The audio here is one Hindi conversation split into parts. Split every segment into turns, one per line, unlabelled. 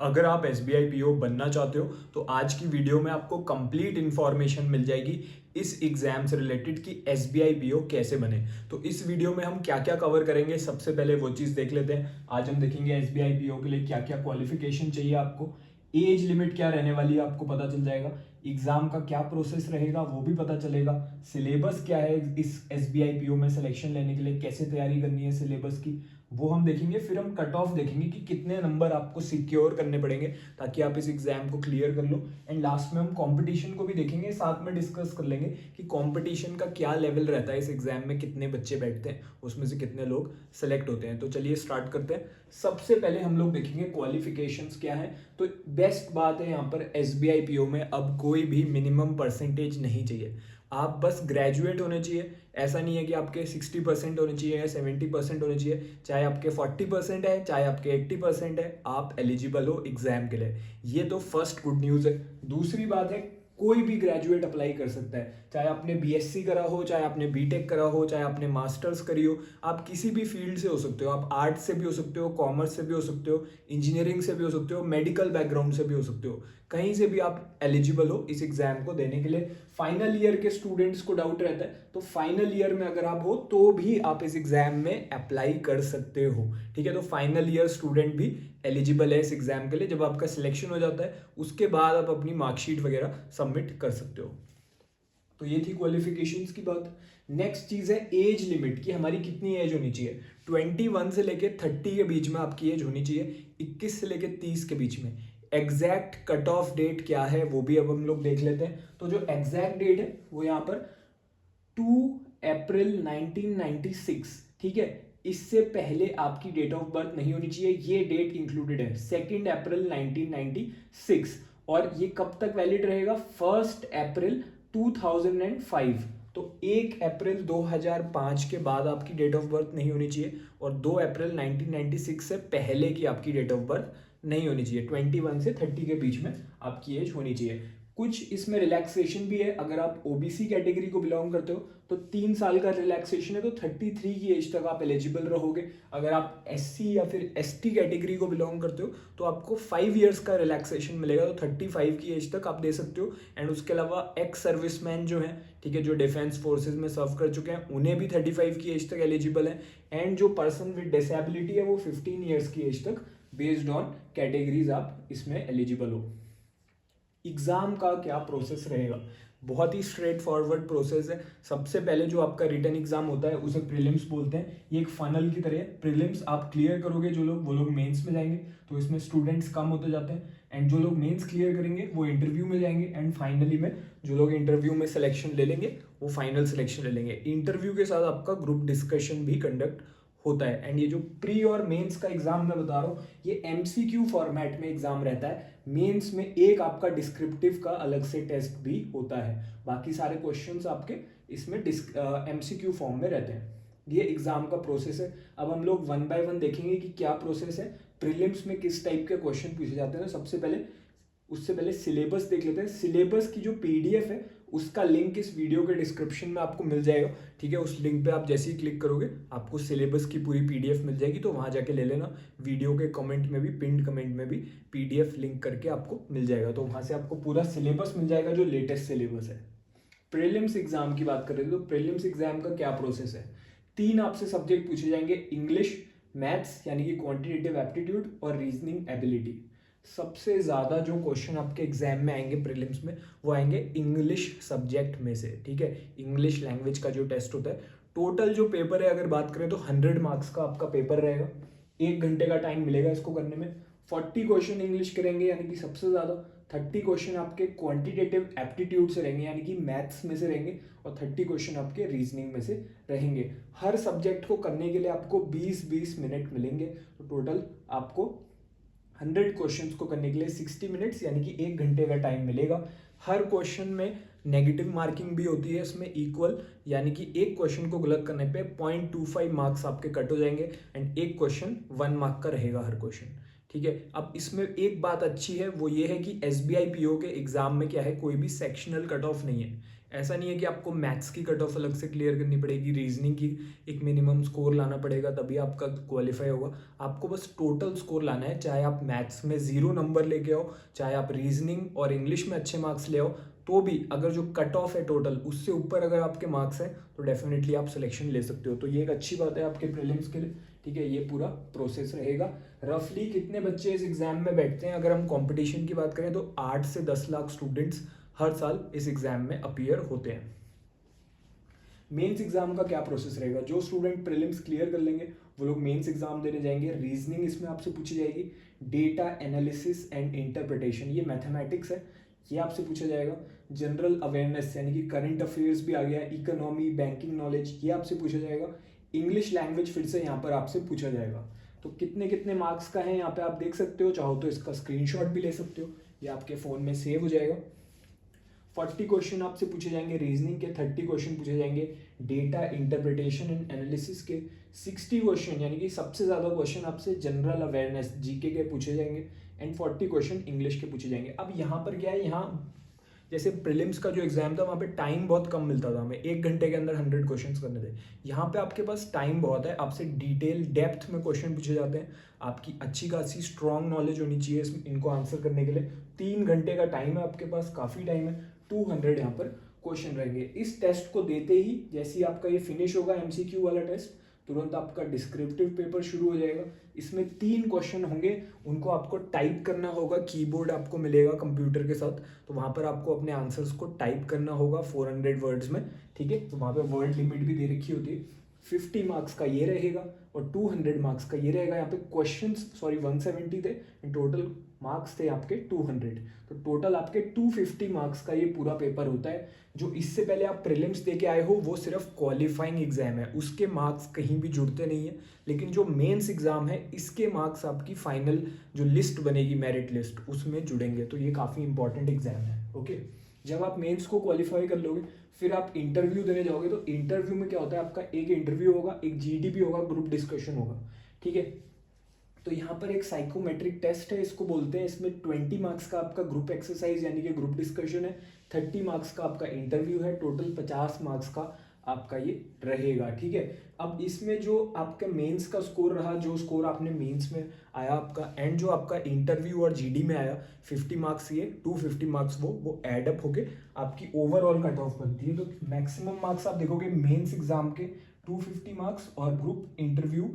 अगर आप SBI PO बनना चाहते हो तो आज की वीडियो में आपको कंप्लीट इन्फॉर्मेशन मिल जाएगी इस एग्जाम से रिलेटेड कि SBI PO कैसे बने। तो इस वीडियो में हम क्या क्या कवर करेंगे, सबसे पहले वो चीज़ देख लेते हैं। आज हम देखेंगे SBI PO के लिए क्या क्या क्वालिफिकेशन चाहिए, आपको एज लिमिट क्या रहने वाली है आपको पता चल जाएगा, एग्जाम का क्या प्रोसेस रहेगा वो भी पता चलेगा, सिलेबस क्या है इस SBI PO में सिलेक्शन लेने के लिए, कैसे तैयारी करनी है सिलेबस की वो हम देखेंगे। फिर हम कट ऑफ देखेंगे कि कितने नंबर आपको सिक्योर करने पड़ेंगे ताकि आप इस एग्जाम को क्लियर कर लो। एंड लास्ट में हम कंपटीशन को भी देखेंगे, साथ में डिस्कस कर लेंगे कि कंपटीशन का क्या लेवल रहता है, इस एग्जाम में कितने बच्चे बैठते हैं, उसमें से कितने लोग सेलेक्ट होते हैं। तो चलिए स्टार्ट करते हैं। सबसे पहले हम लोग देखेंगे क्वालिफिकेशंस क्या है। तो बेस्ट बात है यहाँ पर SBI PO में अब कोई भी मिनिमम परसेंटेज नहीं चाहिए, आप बस ग्रेजुएट होने चाहिए। ऐसा नहीं है कि आपके 60% होने चाहिए या 70% होने चाहिए, चाहे आपके 40% है चाहे आपके 80% है, आप एलिजिबल हो एग्जाम के लिए। ये तो फर्स्ट गुड न्यूज़ है। दूसरी बात है कोई भी ग्रेजुएट अप्लाई कर सकता है, चाहे आपने BSc करा हो, चाहे आपने BTech करा हो, चाहे आपने मास्टर्स करी हो, आप किसी भी फील्ड से हो सकते हो। आप आर्ट्स से भी हो सकते हो, कॉमर्स से भी हो सकते हो, इंजीनियरिंग से भी हो सकते हो, मेडिकल बैकग्राउंड से भी हो सकते हो, कहीं से भी आप एलिजिबल हो इस एग्जाम को देने के लिए। फाइनल ईयर के स्टूडेंट्स को डाउट रहता है तो फाइनल ईयर में अगर आप हो तो भी आप इस एग्जाम में अप्लाई कर सकते हो, ठीक है। तो फाइनल ईयर स्टूडेंट भी एलिजिबल है इस एग्जाम के लिए। जब आपका सिलेक्शन हो जाता है उसके बाद आप अपनी मार्कशीट वगैरह सबमिट कर सकते हो। तो ये थी क्वालिफिकेशंस की बात। नेक्स्ट चीज है एज लिमिट की, हमारी कितनी एज होनी चाहिए। 21 से लेके 30 के बीच में आपकी एज होनी चाहिए, 21 से लेके 30 के बीच में। एग्जैक्ट कट ऑफ डेट क्या है वो भी अब हम लोग देख लेते हैं। तो जो एग्जैक्ट डेट है वो यहाँ पर 2 अप्रैल 1996, ठीक है। इससे पहले आपकी डेट ऑफ बर्थ नहीं होनी चाहिए, ये डेट इंक्लूडेड है 2 अप्रैल 1996। और ये कब तक वैलिड रहेगा, 1 अप्रैल 2005। तो 1 अप्रैल 2005 के बाद आपकी डेट ऑफ बर्थ नहीं होनी चाहिए और 2 अप्रैल 1996 से पहले की आपकी डेट ऑफ बर्थ नहीं होनी चाहिए। 21 से 30 के बीच में आपकी एज होनी चाहिए। कुछ इसमें रिलैक्सेशन भी है, अगर आप OBC कैटेगरी को बिलोंग करते हो तो 3 साल का रिलैक्सेशन है, तो 33 की एज तक आप एलिजिबल रहोगे। अगर आप SC या फिर ST कैटेगरी को बिलोंग करते हो तो आपको 5 ईयर्स का रिलैक्सेशन मिलेगा, तो 35 की एज तक आप दे सकते हो। एंड उसके अलावा एक्स सर्विसमैन जो है, ठीक है, जो डिफेंस फोर्सेज में सर्व कर चुके हैं, उन्हें भी 35 की एज तक एलिजिबल है। एंड जो पर्सन विद डिसेबिलिटी है वो 15 ईयर्स की एज तक बेस्ड ऑन कैटेगरीज आप इसमें एलिजिबल हो। एग्जाम का क्या प्रोसेस रहेगा, बहुत ही स्ट्रेट फॉरवर्ड प्रोसेस है। सबसे पहले जो आपका रिटन एग्जाम होता है उसे प्रीलिम्स बोलते हैं। ये एक फनल की तरह है, प्रीलिम्स आप क्लियर करोगे जो लोग, वो लोग मेंस में जाएंगे, तो इसमें स्टूडेंट्स कम होते जाते हैं। एंड जो लोग मेंस क्लियर करेंगे वो इंटरव्यू में जाएंगे, एंड फाइनली में जो लोग इंटरव्यू में सिलेक्शन ले लेंगे वो फाइनल सिलेक्शन ले लेंगे। इंटरव्यू के साथ आपका ग्रुप डिस्कशन भी कंडक्ट होता है। एंड ये जो प्री और मेंस का एग्जाम मैं बता रहा हूँ ये MCQ फॉर्मेट में एग्जाम रहता है। मेंस में एक आपका डिस्क्रिप्टिव का अलग से टेस्ट भी होता है, बाकी सारे क्वेश्चंस आपके इसमें MCQ फॉर्म में रहते हैं। ये एग्जाम का प्रोसेस है। अब हम लोग 1 बाय 1 देखेंगे कि क्या प्रोसेस है, प्रीलिम्स में किस टाइप के क्वेश्चन पूछे जाते हैं। सबसे पहले उससे पहले सिलेबस देख लेते हैं। सिलेबस की जो PDF है उसका लिंक इस वीडियो के डिस्क्रिप्शन में आपको मिल जाएगा, ठीक है। उस लिंक पे आप जैसे ही क्लिक करोगे आपको सिलेबस की पूरी PDF मिल जाएगी, तो वहां जाके ले लेना। वीडियो के कमेंट में भी, पिंड कमेंट में भी PDF लिंक करके आपको मिल जाएगा, तो वहां से आपको पूरा सिलेबस मिल जाएगा जो लेटेस्ट सिलेबस है। प्रीलिम्स एग्जाम की बात करें तो प्रीलिम्स एग्जाम का क्या प्रोसेस है। 3 आपसे सब्जेक्ट पूछे जाएंगे, इंग्लिश, मैथ्स यानी कि क्वांटिटेटिव एप्टीट्यूड और रीजनिंग एबिलिटी। सबसे ज़्यादा जो क्वेश्चन आपके एग्जाम में आएंगे प्रीलिम्स में वो आएंगे इंग्लिश सब्जेक्ट में से, ठीक है। इंग्लिश लैंग्वेज का जो टेस्ट होता है, टोटल जो पेपर है अगर बात करें तो 100 मार्क्स का आपका पेपर रहेगा। 1 घंटे का टाइम मिलेगा इसको करने में। 40 क्वेश्चन इंग्लिश के रहेंगे यानी कि सबसे ज़्यादा। 30 क्वेश्चन आपके क्वांटिटेटिव एप्टीट्यूड से रहेंगे यानी कि मैथ्स में से रहेंगे, और 30 क्वेश्चन आपके रीजनिंग में से रहेंगे। हर सब्जेक्ट को करने के लिए आपको 20-20 मिनट मिलेंगे, तो टोटल आपको 100 क्वेश्चंस को करने के लिए 60 मिनट्स यानी कि 1 घंटे का टाइम मिलेगा। हर क्वेश्चन में नेगेटिव मार्किंग भी होती है इसमें इक्वल, यानी कि एक क्वेश्चन को गलत करने पे 0.25 मार्क्स आपके कट हो जाएंगे। एंड एक क्वेश्चन 1 मार्क का रहेगा हर क्वेश्चन, ठीक है। अब इसमें एक बात अच्छी है वो ये है कि SBI PO के एग्जाम में क्या है, कोई भी सेक्शनल कट ऑफ नहीं है। ऐसा नहीं है कि आपको मैथ्स की कट ऑफ अलग से क्लियर करनी पड़ेगी, रीजनिंग की एक मिनिमम स्कोर लाना पड़ेगा तभी आपका क्वालिफाई होगा। आपको बस टोटल स्कोर लाना है, चाहे आप मैथ्स में 0 नंबर लेके आओ, चाहे आप रीजनिंग और इंग्लिश में अच्छे मार्क्स ले आओ, तो भी अगर जो कट ऑफ है टोटल उससे ऊपर अगर आपके मार्क्स हैं तो डेफिनेटली आप सिलेक्शन ले सकते हो। तो ये एक अच्छी बात है आपके प्रीलिम्स के लिए, ठीक है। ये पूरा प्रोसेस रहेगा। रफली कितने बच्चे इस एग्जाम में बैठते हैं, अगर हम कंपटीशन की बात करें तो 8 से 10 लाख स्टूडेंट्स हर साल इस एग्जाम में अपीयर होते हैं। मेंस एग्जाम का क्या प्रोसेस रहेगा, जो स्टूडेंट प्रीलिम्स क्लियर कर लेंगे वो लोग मेंस एग्जाम देने जाएंगे। रीजनिंग इसमें आपसे पूछी जाएगी, डेटा एनालिसिस एंड इंटरप्रिटेशन ये मैथमेटिक्स है, ये आपसे पूछा जाएगा। जनरल अवेयरनेस यानी कि करंट अफेयर्स भी आ गया, इकोनॉमी, बैंकिंग नॉलेज ये आपसे पूछा जाएगा। इंग्लिश लैंग्वेज फिर से यहाँ पर आपसे पूछा जाएगा। तो कितने कितने मार्क्स का है यहाँ पे आप देख सकते हो, चाहो तो इसका स्क्रीनशॉट भी ले सकते हो, ये आपके फ़ोन में सेव हो जाएगा। 40 क्वेश्चन आपसे पूछे जाएंगे रीजनिंग के, 30 क्वेश्चन पूछे जाएंगे डेटा इंटरप्रिटेशन एंड एनालिसिस के, 60 क्वेश्चन यानी कि सबसे ज़्यादा क्वेश्चन आपसे जनरल अवेयरनेस जीके के पूछे जाएंगे एंड 40 क्वेश्चन इंग्लिश के पूछे जाएंगे। अब यहाँ पर क्या है, यहाँ जैसे प्रीलिम्स का जो एग्जाम था वहाँ पे टाइम बहुत कम मिलता था हमें, 1 घंटे के अंदर 100 क्वेश्चंस करने थे। यहाँ पे आपके पास टाइम बहुत है, आपसे डिटेल डेप्थ में क्वेश्चन पूछे जाते हैं, आपकी अच्छी खासी स्ट्रॉन्ग नॉलेज होनी चाहिए इनको आंसर करने के लिए। 3 घंटे का टाइम है आपके पास, काफ़ी टाइम है। 200 यहाँ पर क्वेश्चन रहेंगे। इस टेस्ट को देते ही जैसे ही आपका ये फिनिश होगा एमसीक्यू वाला टेस्ट, तुरंत आपका डिस्क्रिप्टिव पेपर शुरू हो जाएगा। इसमें 3 क्वेश्चन होंगे, उनको आपको टाइप करना होगा, कीबोर्ड आपको मिलेगा कंप्यूटर के साथ, तो वहाँ पर आपको अपने आंसर्स को टाइप करना होगा 400 वर्ड्स में, ठीक है। तो वहाँ पे वर्ड लिमिट भी दे रखी होती है। 50 मार्क्स का ये रहेगा और 200 मार्क्स का ये रहेगा। यहाँ पे क्वेश्चंस 170 थे, टोटल मार्क्स थे आपके 200, तो टोटल आपके 250 मार्क्स का ये पूरा पेपर होता है। जो इससे पहले आप प्रीलिम्स दे के आए हो वो सिर्फ क्वालिफाइंग एग्जाम है, उसके मार्क्स कहीं भी जुड़ते नहीं है। लेकिन जो मेंस एग्जाम है इसके मार्क्स आपकी फाइनल जो लिस्ट बनेगी मेरिट लिस्ट उसमें जुड़ेंगे, तो ये काफ़ी इंपॉर्टेंट एग्जाम है, ओके। जब आप मेंस को क्वालिफाई कर लोगे फिर आप इंटरव्यू देने जाओगे, तो इंटरव्यू में क्या होता है, आपका एक इंटरव्यू होगा, एक जीडीपी होगा, ग्रुप डिस्कशन होगा, ठीक है। तो यहाँ पर एक साइकोमेट्रिक टेस्ट है इसको बोलते हैं। इसमें 20 मार्क्स का आपका ग्रुप एक्सरसाइज यानी कि ग्रुप डिस्कशन है, 30 मार्क्स का आपका इंटरव्यू है, टोटल 50 मार्क्स का आपका ये रहेगा, ठीक है। अब इसमें जो आपका मेंस का स्कोर रहा, जो स्कोर आपने मेंस में आया आपका, एंड जो आपका इंटरव्यू और जीडी में आया 50 मार्क्स ये 250 मार्क्स वो एड अप होके आपकी ओवरऑल कट ऑफ बनती है। तो मैक्सिमम मार्क्स आप देखोगे मेंस एग्जाम के 250 मार्क्स और ग्रुप इंटरव्यू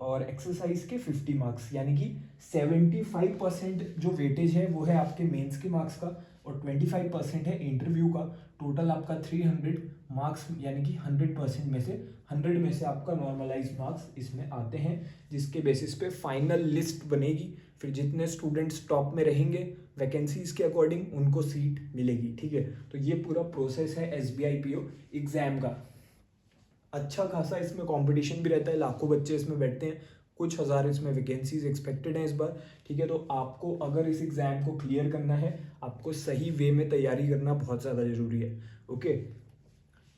और एक्सरसाइज के 50 मार्क्स, यानी कि 75% जो वेटेज है वो है आपके मेंस के मार्क्स का और 25% है इंटरव्यू का। टोटल आपका 300 मार्क्स यानी कि 100% में से 100 में से आपका नॉर्मलाइज मार्क्स इसमें आते हैं, जिसके बेसिस पे फाइनल लिस्ट बनेगी। फिर जितने स्टूडेंट्स टॉप में रहेंगे वैकेंसीज के अकॉर्डिंग उनको सीट मिलेगी, ठीक है। तो ये पूरा प्रोसेस है एसबीआई पीओ एग्जाम का। अच्छा खासा इसमें कंपटीशन भी रहता है, लाखों बच्चे इसमें बैठते हैं, कुछ हज़ार इसमें वैकेंसीज एक्सपेक्टेड हैं इस बार, ठीक है। तो आपको अगर इस एग्ज़ाम को क्लियर करना है, आपको सही वे में तैयारी करना बहुत ज़्यादा ज़रूरी है, ओके।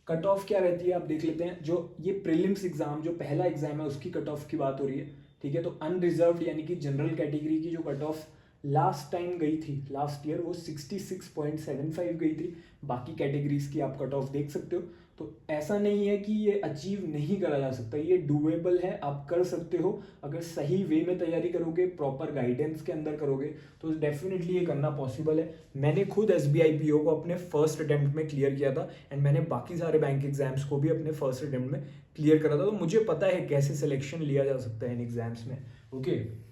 कट ऑफ क्या रहती है आप देख लेते हैं। जो ये प्रीलिम्स एग्ज़ाम जो पहला एग्ज़ाम है उसकी कट ऑफ की बात हो रही है, ठीक है। तो अनरिजर्व्ड यानी कि जनरल कैटेगरी की जो कट ऑफ लास्ट टाइम गई थी, लास्ट ईयर, वो 66.75 गई थी। बाकी कैटेगरीज की आप कट ऑफ देख सकते हो। तो ऐसा नहीं है कि ये अचीव नहीं करा जा सकता, ये डूएबल है, आप कर सकते हो अगर सही वे में तैयारी करोगे, प्रॉपर गाइडेंस के अंदर करोगे तो डेफिनेटली ये करना पॉसिबल है। मैंने खुद एसबीआई पीओ को अपने फर्स्ट अटेम्प्ट में क्लियर किया था एंड मैंने बाकी सारे बैंक एग्जाम्स को भी अपने फर्स्ट अटेम्प्ट में क्लियर करा था, तो मुझे पता है कैसे सिलेक्शन लिया जा सकता है इन एग्जाम्स में, ओके।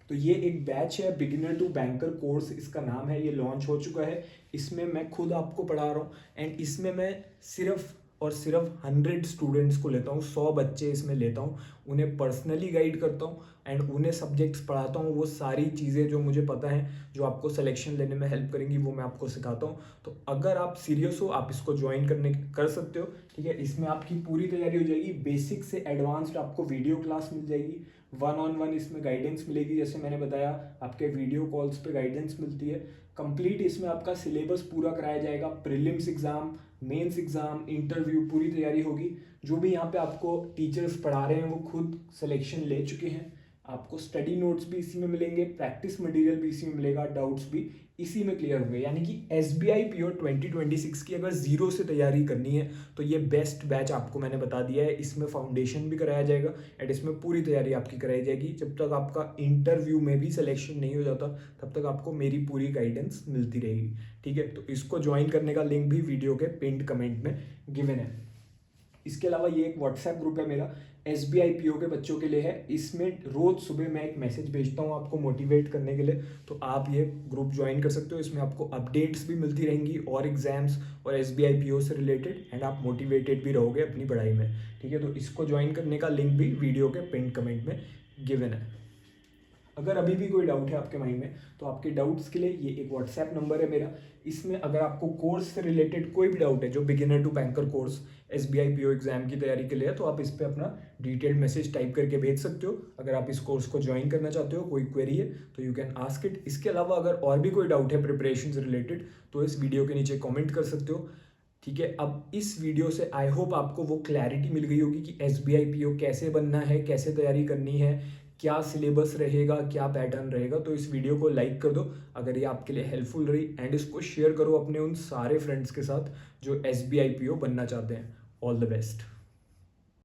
तो ये एक बैच है, बिगिनर टू बैंकर कोर्स इसका नाम है, ये लॉन्च हो चुका है। इसमें मैं खुद आपको पढ़ा रहा हूँ एंड इसमें मैं सिर्फ और सिर्फ 100 स्टूडेंट्स को लेता हूँ, 100 बच्चे इसमें लेता हूँ, उन्हें पर्सनली गाइड करता हूँ एंड उन्हें सब्जेक्ट्स पढ़ाता हूँ। वो सारी चीज़ें जो मुझे पता है जो आपको सिलेक्शन लेने में हेल्प करेंगी वो मैं आपको सिखाता हूँ। तो अगर आप सीरियस हो आप इसको ज्वाइन कर सकते हो, ठीक है। इसमें आपकी पूरी तैयारी हो जाएगी, बेसिक से एडवांस्ड आपको वीडियो क्लास मिल जाएगी, 1-on-1 इसमें गाइडेंस मिलेगी, जैसे मैंने बताया आपके वीडियो कॉल्स पे गाइडेंस मिलती है। कंप्लीट इसमें आपका सिलेबस पूरा कराया जाएगा, prelims exam, mains exam, interview, पूरी तैयारी होगी। जो भी यहाँ पे आपको टीचर्स पढ़ा रहे हैं वो खुद सिलेक्शन ले चुके हैं, आपको स्टडी नोट्स भी इसी में मिलेंगे, प्रैक्टिस मटेरियल भी इसी में मिलेगा, डाउट्स भी इसी में क्लियर होंगे। यानी कि SBI PO 2026 की अगर जीरो से तैयारी करनी है तो ये बेस्ट बैच आपको मैंने बता दिया है। इसमें फाउंडेशन भी कराया जाएगा एंड इसमें पूरी तैयारी आपकी कराई जाएगी। जब तक आपका इंटरव्यू में भी सिलेक्शन नहीं हो जाता तब तक आपको मेरी पूरी गाइडेंस मिलती रहेगी, ठीक है। तो इसको ज्वाइन करने का लिंक भी वीडियो के पिन्ड कमेंट में गिवन है। इसके अलावा ये एक व्हाट्सएप ग्रुप है मेरा, SBI PO के बच्चों के लिए है। इसमें रोज सुबह मैं एक मैसेज भेजता हूँ आपको मोटिवेट करने के लिए, तो आप ये ग्रुप ज्वाइन कर सकते हो। इसमें आपको अपडेट्स भी मिलती रहेंगी और एग्जाम्स और SBI PO से रिलेटेड, एंड आप मोटिवेटेड भी रहोगे अपनी पढ़ाई में, ठीक है। तो इसको ज्वाइन करने का लिंक भी वीडियो के पिन कमेंट में गिवन है। अगर अभी भी कोई डाउट है आपके माइंड में तो आपके डाउट्स के लिए ये एक व्हाट्सएप नंबर है मेरा। इसमें अगर आपको कोर्स से रिलेटेड कोई भी डाउट है, जो beginner to banker course SBI PO exam की तैयारी के लिए है, तो आप इस पर अपना डिटेल्ड मैसेज टाइप करके भेज सकते हो। अगर आप इस कोर्स को ज्वाइन करना चाहते हो, कोई क्वेरी है तो यू कैन आस्क इट। इसके अलावा अगर और भी कोई डाउट है प्रिपरेशन से रिलेटेड तो इस वीडियो के नीचे कॉमेंट कर सकते हो, ठीक है। अब इस वीडियो से आई होप आपको वो क्लैरिटी मिल गई होगी कि SBI PO कैसे बनना है, कैसे तैयारी करनी है, क्या सिलेबस रहेगा, क्या पैटर्न रहेगा। तो इस वीडियो को लाइक कर दो अगर ये आपके लिए हेल्पफुल रही, एंड इसको शेयर करो अपने उन सारे फ्रेंड्स के साथ जो SBI PO बनना चाहते हैं। All the best.